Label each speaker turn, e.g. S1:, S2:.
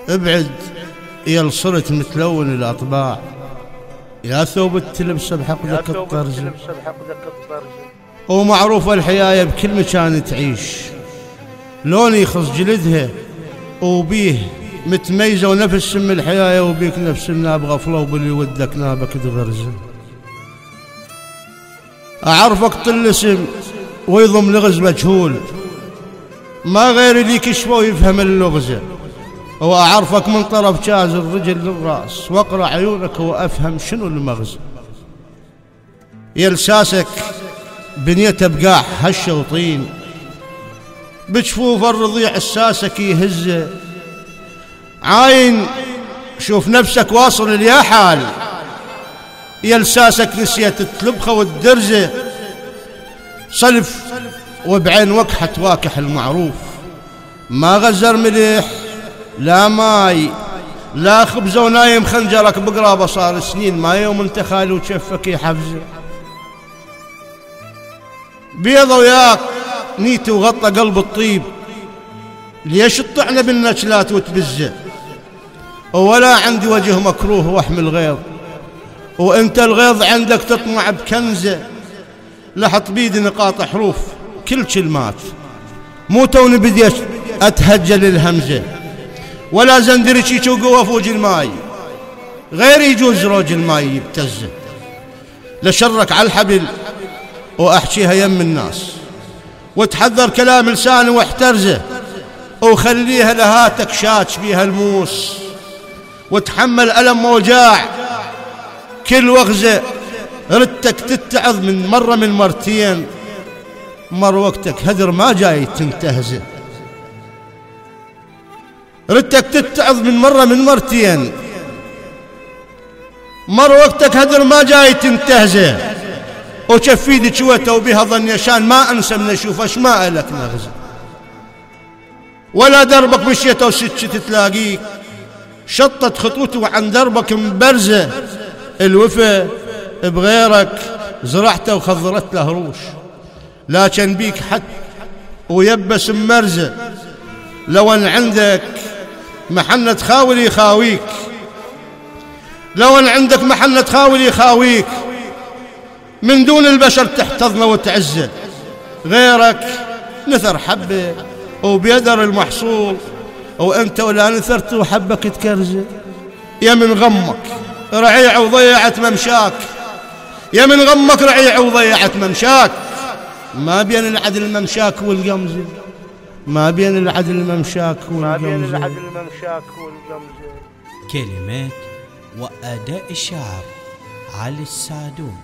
S1: ابعد يا صرت متلون الأطباع، يا ثوب تلبسه بحقدك الطرزة، ومعروفة الحياية بكل مكان تعيش، لون يخص جلدها وبيه متميزة، ونفس سم الحياية وبيك نفس الناب غفلة، وباللي ودك نابك تغرزه. أعرفك طلسم ويضم لغز مجهول، ما غير اللي يكشفه ويفهم اللغزة، وأعرفك من طرف جاز الرجل للرأس، واقرأ عيونك وأفهم شنو المغزى. يلساسك بنيته بقاع هشة وطين، بجفوف الرضيع الساسك يهزه، عاين شوف نفسك واصل اليا حال، يلساسك نسيت التلبخة والدرزة، صلف وبعين وكحة واكح المعروف، ما غزر مليح لا ماي لا خبزة، ونايم خنجرك بقرابة صار سنين، ما يوم انت خالي وشفك يحفزه. بيضة وياك نيتي وغطى قلب الطيب، ليش تطعنا بالنشلات وتبزه، ولا عندي وجه مكروه واحمل غيظ، وانت الغيظ عندك تطمع بكنزه، لحط بيدي نقاط حروف كل كلمات، مو توني بديت اتهجل الهمزه، ولا زندرشيك وقوة فوج الماي، غير يجوز روج الماي يبتزه، لشرك على الحبل واحكيها يم الناس، وتحذر كلام لساني واحترزه، وخليها لهاتك شاتش بيها الموس، وتحمل ألم ووجاع كل وغزة، ردتك تتعظ من مرة من مرتين، مر وقتك هدر ما جاي تنتهزه، ردتك تتعظ من مرة من مرتين، مر وقتك هدر ما جاي تنتهزه، وشفيدي شوته وبها ظن يشان، ما انسى من اشوفش ما الك نغزه، ولا دربك مشيته وستشت تلاقيك، شطت خطوته وعن دربك مبرزه، الوفا بغيرك زرعته وخضرت له روش، لكن بيك حد ويبس ممرزه، لو ان عندك محنة خاول يخاويك، لو ان عندك محنة خاول يخاويك، من دون البشر تحتضنه وتعزه، غيرك نثر حبه وبيدر المحصول، وانت ولا نثرت وحبك تكرزه. يا من غمك رعيع وضيعت ممشاك، يا من غمك رعيع وضيعت ممشاك، ما بين العدل ممشاك والقمزه، ما بين العدل ممشاك والقمزه.
S2: كلمات وأداء الشاعر علي السعدون.